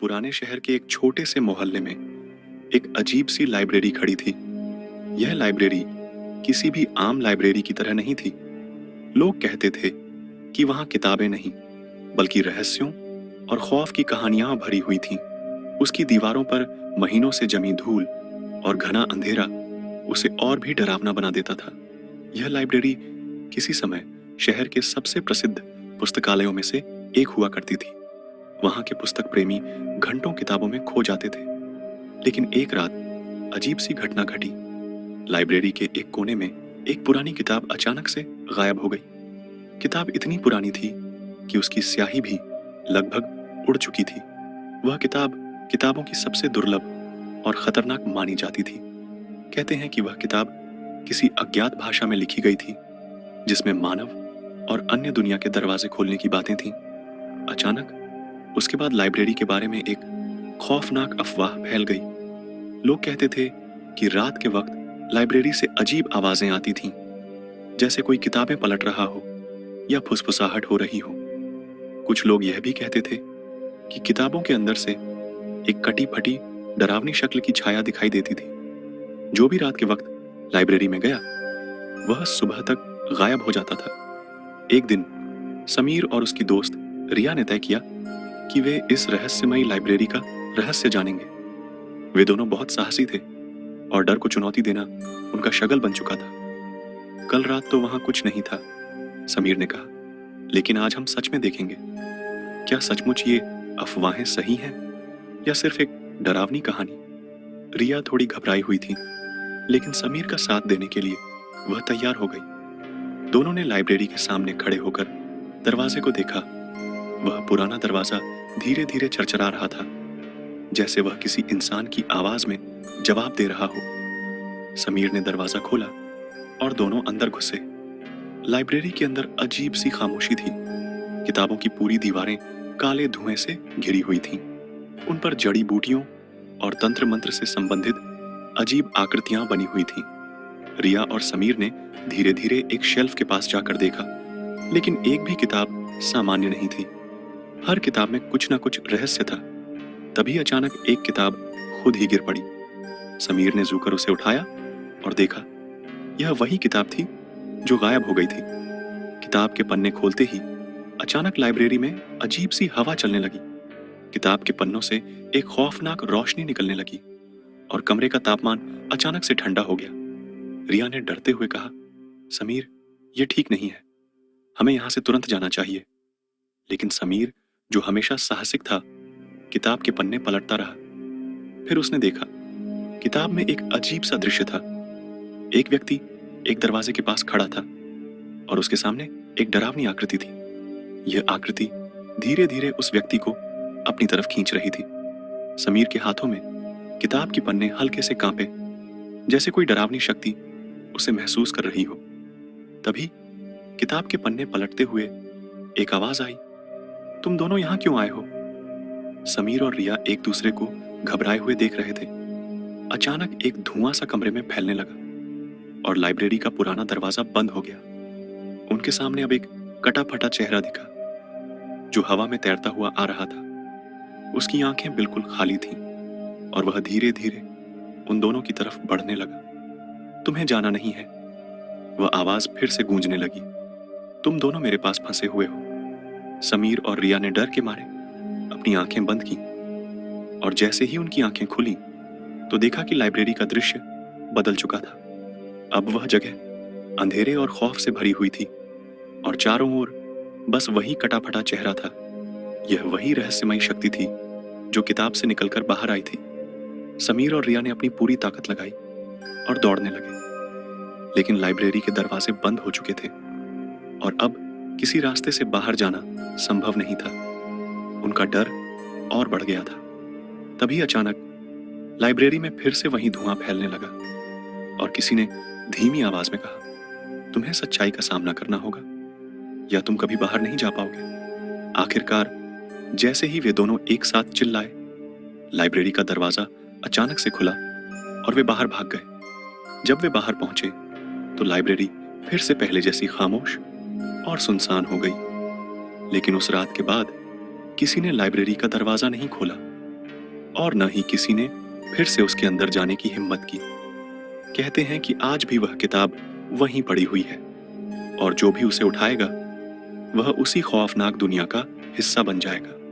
पुराने शहर के एक छोटे से मोहल्ले में एक अजीब सी लाइब्रेरी खड़ी थी। यह लाइब्रेरी किसी भी आम लाइब्रेरी की तरह नहीं थी। लोग कहते थे कि वहां किताबें नहीं, बल्कि रहस्यों और खौफ की कहानियां भरी हुई थीं। उसकी दीवारों पर महीनों से जमी धूल और घना अंधेरा उसे और भी डरावना बना देता था। यह लाइब्रेरी किसी समय शहर के सबसे प्रसिद्ध पुस्तकालयों में से एक हुआ करती थी। वहां के पुस्तक प्रेमी घंटों किताबों में खो जाते थे। लेकिन एक रात अजीब सी घटना घटी। लाइब्रेरी के एक कोने में एक पुरानी किताब अचानक से गायब हो गई। किताब इतनी पुरानी थी कि उसकी स्याही भी लगभग उड़ चुकी थी। वह किताब किताबों की सबसे दुर्लभ और खतरनाक मानी जाती थी। कहते हैं कि वह किताब किसी अज्ञात भाषा में लिखी गई थी, जिसमें मानव और अन्य दुनिया के दरवाजे खोलने की बातें थीं। अचानक उसके बाद लाइब्रेरी के बारे में एक खौफनाक अफवाह फैल गई। लोग कहते थे कि रात के वक्त लाइब्रेरी से अजीब आवाजें आती थीं, जैसे कोई किताबें पलट रहा हो या फुसफुसाहट हो रही हो। कुछ लोग यह भी कहते थे कि किताबों के अंदर से एक कटी फटी डरावनी शक्ल की छाया दिखाई देती थी। जो भी रात के वक्त लाइब्रेरी में गया, वह सुबह तक गायब हो जाता था। एक दिन समीर और उसकी दोस्त रिया ने तय किया कि वे इस रहस्यमयी लाइब्रेरी का रहस्य जानेंगे। वे दोनों बहुत साहसी थे और डर को चुनौती देना उनका शगल बन चुका था। कल रात तो वहां कुछ नहीं था, समीर ने कहा, लेकिन आज हम सच में देखेंगे। क्या सचमुच ये अफवाहें सही हैं या सिर्फ एक डरावनी कहानी? रिया थोड़ी घबराई हुई थी, लेकिन समीर का साथ देने के लिए वह तैयार हो गई। दोनों ने लाइब्रेरी के सामने खड़े होकर दरवाजे को देखा। वह पुराना दरवाजा धीरे धीरे चरचरा रहा था, जैसे वह किसी इंसान की आवाज में जवाब दे रहा हो। समीर ने दरवाजा खोला और दोनों अंदर घुसे। लाइब्रेरी के अंदर अजीब सी खामोशी थी। किताबों की पूरी दीवारें काले धुएं से घिरी हुई थीं। उन पर जड़ी बूटियों और तंत्र मंत्र से संबंधित अजीब आकृतियां बनी हुई थीं। रिया और समीर ने धीरे धीरे एक शेल्फ के पास जाकर देखा, लेकिन एक भी किताब सामान्य नहीं थी। हर किताब में कुछ न कुछ रहस्य था। तभी अचानक एक किताब खुद ही गिर पड़ी। समीर ने झुककर उसे उठाया और देखा, यह वही किताब थी जो गायब हो गई थी। किताब के पन्ने खोलते ही अचानक लाइब्रेरी में अजीब सी हवा चलने लगी। किताब के पन्नों से एक खौफनाक रोशनी निकलने लगी और कमरे का तापमान अचानक से ठंडा हो गया। रिया ने डरते हुए कहा, समीर, यह ठीक नहीं है, हमें यहां से तुरंत जाना चाहिए। लेकिन समीर, जो हमेशा साहसिक था, किताब के पन्ने पलटता रहा। फिर उसने देखा, किताब में एक अजीब सा दृश्य था। एक व्यक्ति एक दरवाजे के पास खड़ा था और उसके सामने एक डरावनी आकृति थी। यह आकृति धीरे धीरे उस व्यक्ति को अपनी तरफ खींच रही थी। समीर के हाथों में किताब के पन्ने हल्के से कांपे, जैसे कोई डरावनी शक्ति उसे महसूस कर रही हो। तभी किताब के पन्ने पलटते हुए एक आवाज आई, तुम दोनों यहां क्यों आए हो? समीर और रिया एक दूसरे को घबराए हुए देख रहे थे। अचानक एक धुआं सा कमरे में फैलने लगा और लाइब्रेरी का पुराना दरवाजा बंद हो गया। उनके सामने अब एक कटा फटा चेहरा दिखा, जो हवा में तैरता हुआ आ रहा था। उसकी आंखें बिल्कुल खाली थीं और वह धीरे धीरे उन दोनों की तरफ बढ़ने लगा। तुम्हें जाना नहीं है, वह आवाज फिर से गूंजने लगी। तुम दोनों मेरे पास फंसे हुए हो। समीर और रिया ने डर के मारे अपनी आंखें बंद की और जैसे ही उनकी आंखें खुली तो देखा कि लाइब्रेरी का दृश्य बदल चुका था। अब वह जगह अंधेरे और खौफ से भरी हुई थी और चारों ओर बस वही कटा फटा चेहरा था। यह वही रहस्यमयी शक्ति थी जो किताब से निकलकर बाहर आई थी। समीर और रिया ने अपनी पूरी ताकत लगाई और दौड़ने लगे, लेकिन लाइब्रेरी के दरवाजे बंद हो चुके थे और अब किसी रास्ते से बाहर जाना संभव नहीं था। उनका डर और बढ़ गया था। तभी अचानक लाइब्रेरी में फिर से वही धुआं फैलने लगा और किसी ने धीमी आवाज में कहा, तुम्हें सच्चाई का सामना करना होगा या तुम कभी बाहर नहीं जा पाओगे। आखिरकार जैसे ही वे दोनों एक साथ चिल्लाए, लाइब्रेरी का दरवाजा अचानक से खुला और वे बाहर भाग गए। जब वे बाहर पहुंचे तो लाइब्रेरी फिर से पहले जैसी खामोश और सुनसान हो गई। लेकिन उस रात के बाद किसी ने लाइब्रेरी का दरवाजा नहीं खोला और न ही किसी ने फिर से उसके अंदर जाने की हिम्मत की। कहते हैं कि आज भी वह किताब वहीं पड़ी हुई है और जो भी उसे उठाएगा वह उसी खौफनाक दुनिया का हिस्सा बन जाएगा।